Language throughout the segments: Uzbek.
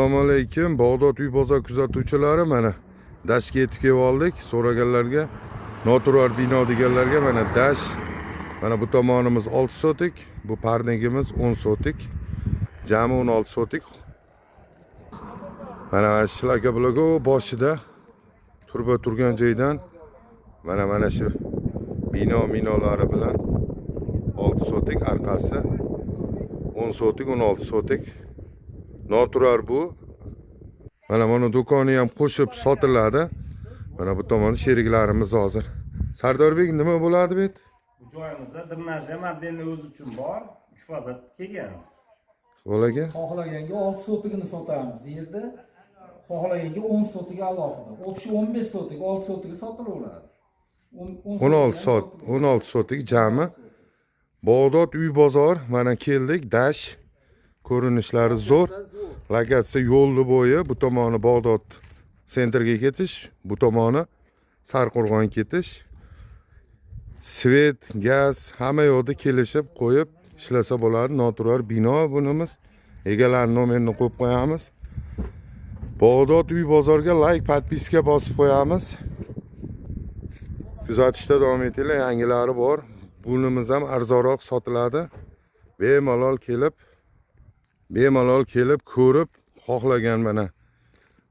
Assalomu alaykum. Bag'dod uy bozor kuzatuvchilari, mana dashga yetib kelib oldik. So'raganlarga, noturar bino deganlarga mana dash. Mana bu tomonimiz 6 sotik, bu parnigimiz 10 sotik. Jami 16 sotik. Mana shlaka blogi boshida turba turgan joydan mana shu minolari bilan 6 sotik, arkasi 10 sotik, 16 sotik. Noturar bu. Mana do'koni ham qo'shib sotiladi. Mana bu tomonda sheriklarimiz hozir. Sardorbek, nima bo'ladi bu? Bu joyimizda drenajli modelni o'zi uchun bor, 3 faza kelgan. Bo'laga? Xohlaganga 6 sotigini sotamiz yerda. Xohlaganga 10 sotiga alohida. O'sha 15 sotik, 6 sotiga sotilaveradi. 16 sotik jami. Bag'dod uy bozor, mana keldik, dash. Ko'rinishlari zo'r. Lokatsiya yo'lni bo'yi, bu tomoni Bag'dod sentrga ketish, bu tomoni Sarqo'rg'on ketish. Svet, gaz hamma yoqda kelishib qo'yib ishlasa bo'ladi. Noturar bino bunimiz. Egalarning nomerini qo'yib qo'yamiz. Bag'dod uy bozorga like, podpiska bosib qo'yamiz. Kuzatishda davom etinglar, yangilari bor. Bunimiz ham arzonroq sotiladi. Bemalol kelib ko'rib, xohlagan mana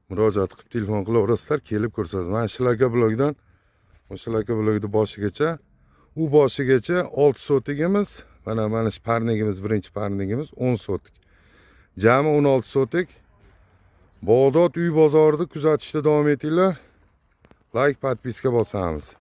murojaat qilib telefon qilaverasizlar, kelib ko'rsatadi. Mana shlaka blogdan, shlaka blogida boshigacha, u boshigacha 6 sotigimiz, mana shu parnigimiz, birinchi parnigimiz 10 sotik. Jami 16 sotik. Bag'dod uy bozorida kuzatishda davom etinglar. Like, podpiska bosamiz.